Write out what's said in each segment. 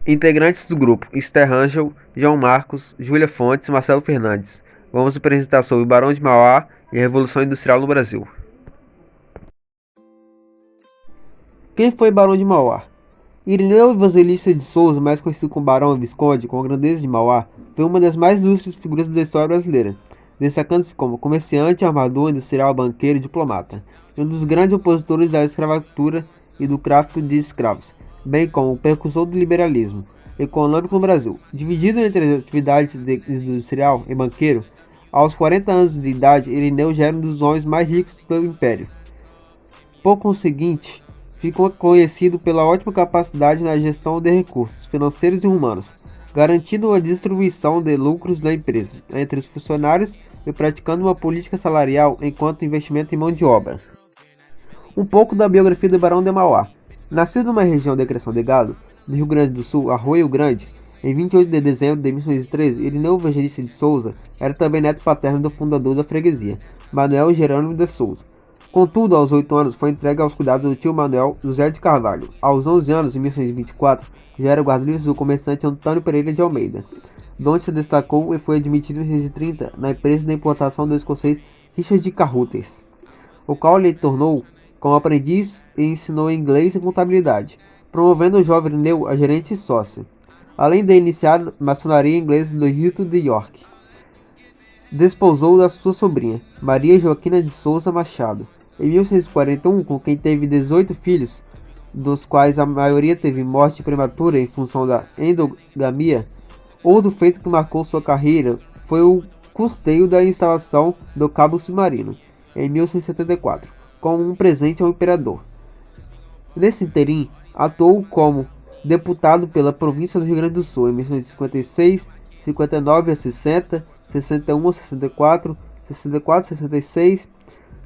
Integrantes do grupo: Esther Rangel, João Marcos, Júlia Fontes, Marcelo Fernandes. Vamos apresentar sobre o Barão de Mauá e a Revolução Industrial no Brasil. Quem foi Barão de Mauá? Irineu Evangelista de Souza, mais conhecido como Barão e Visconde, com a grandeza de Mauá, foi uma das mais ilustres figuras da história brasileira, destacando-se como comerciante, armador, industrial, banqueiro e diplomata, e um dos grandes opositores da escravatura e do tráfico de escravos, bem como o precursor do liberalismo econômico no Brasil. Dividido entre as atividades de industrial e banqueiro, aos 40 anos de idade, Irineu já era um dos homens mais ricos do império. Por conseguinte, ficou conhecido pela ótima capacidade na gestão de recursos financeiros e humanos, garantindo a distribuição de lucros da empresa entre os funcionários e praticando uma política salarial enquanto investimento em mão de obra. Um pouco da biografia do Barão de Mauá. Nascido numa região de criação de gado, no Rio Grande do Sul, Arroio Grande, em 28 de dezembro de 1913, Irineu Evangelista de Souza era também neto paterno do fundador da freguesia, Manuel Jerônimo de Souza. Contudo, aos 8 anos, foi entregue aos cuidados do tio Manuel José de Carvalho. Aos 11 anos, em 1924, já era guarda-livre do comerciante Antônio Pereira de Almeida, donde se destacou e foi admitido em 1930 na empresa de importação do escocês Richard Carruthers, o qual lhe tornou como aprendiz e ensinou inglês e contabilidade, promovendo o jovem Irineu a gerente e sócio, além de iniciar maçonaria inglesa do Rito de York. Desposou da sua sobrinha, Maria Joaquina de Souza Machado, em 1941, com quem teve 18 filhos, dos quais a maioria teve morte prematura em função da endogamia. Outro feito que marcou sua carreira foi o custeio da instalação do cabo submarino, em 1974, como um presente ao imperador. Nesse interim, atuou como deputado pela província do Rio Grande do Sul em 1956, 59 a 60, 61 a 64, 64 a 66,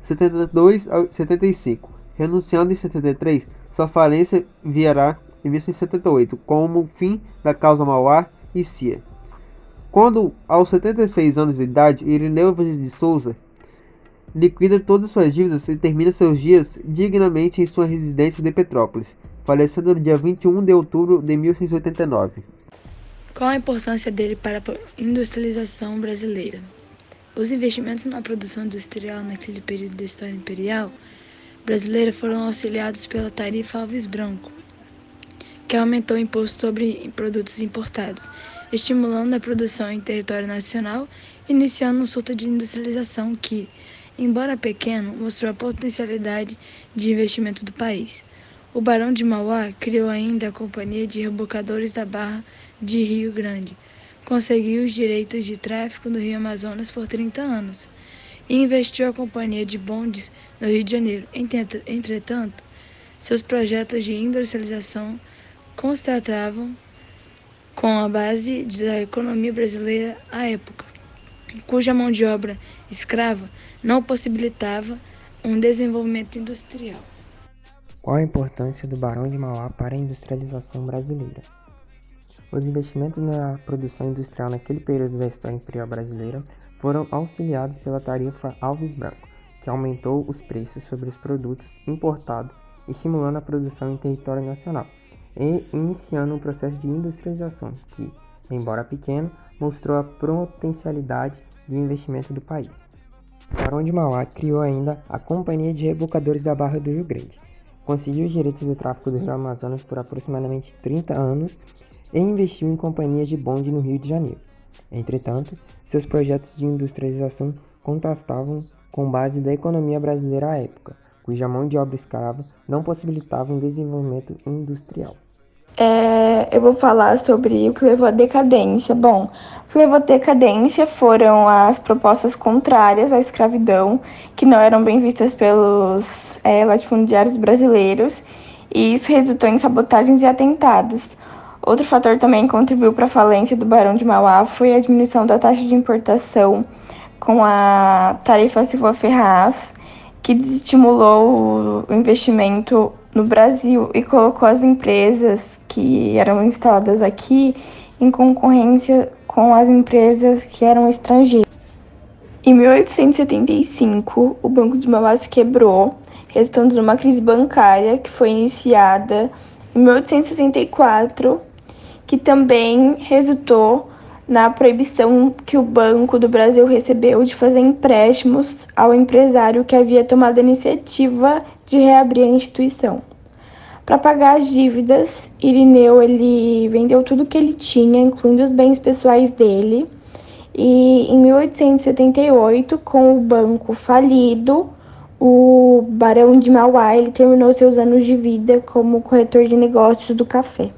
72 a 75, renunciando em 73. Sua falência virá em 1978, como fim da causa Mauá e Cia. Quando, aos 76 anos de idade, Irineu Evangelista de Souza liquida todas suas dívidas e termina seus dias dignamente em sua residência de Petrópolis, falecendo no dia 21 de outubro de 1989. Qual a importância dele para a industrialização brasileira? Os investimentos na produção industrial naquele período da história imperial brasileira foram auxiliados pela tarifa Alves Branco, que aumentou o imposto sobre produtos importados, estimulando a produção em território nacional, iniciando um surto de industrialização que, embora pequeno, mostrou a potencialidade de investimento do país. O Barão de Mauá criou ainda a Companhia de Rebocadores da Barra de Rio Grande, conseguiu os direitos de tráfico do Rio Amazonas por 30 anos e investiu a Companhia de Bondes no Rio de Janeiro. Entretanto, seus projetos de industrialização constatavam com a base da economia brasileira à época, cuja mão de obra escrava não possibilitava um desenvolvimento industrial. Qual a importância do Barão de Mauá para a industrialização brasileira? Os investimentos na produção industrial naquele período da história imperial brasileira foram auxiliados pela tarifa Alves Branco, que aumentou os preços sobre os produtos importados, estimulando a produção em território nacional e iniciando um processo de industrialização que, embora pequeno, mostrou a potencialidade de investimento do país. O Barão de Mauá criou ainda a Companhia de Rebocadores da Barra do Rio Grande, conseguiu os direitos do tráfico do Rio Amazonas por aproximadamente 30 anos e investiu em companhias de bonde no Rio de Janeiro. Entretanto, seus projetos de industrialização contrastavam com base da economia brasileira à época, cuja mão de obra escrava não possibilitava um desenvolvimento industrial. Eu vou falar sobre o que levou à decadência. Bom, o que levou à decadência foram as propostas contrárias à escravidão, que não eram bem vistas pelos latifundiários brasileiros, e isso resultou em sabotagens e atentados. Outro fator também que contribuiu para a falência do Barão de Mauá foi a diminuição da taxa de importação com a tarifa Silva-Ferraz, que desestimulou o investimento no Brasil e colocou as empresas que eram instaladas aqui em concorrência com as empresas que eram estrangeiras. Em 1875, o Banco de Mauá se quebrou, resultando numa crise bancária que foi iniciada em 1864, que também resultou na proibição que o Banco do Brasil recebeu de fazer empréstimos ao empresário que havia tomado a iniciativa de reabrir a instituição. Para pagar as dívidas, Irineu ele vendeu tudo que ele tinha, incluindo os bens pessoais dele. E em 1878, com o banco falido, o Barão de Mauá ele terminou seus anos de vida como corretor de negócios do café.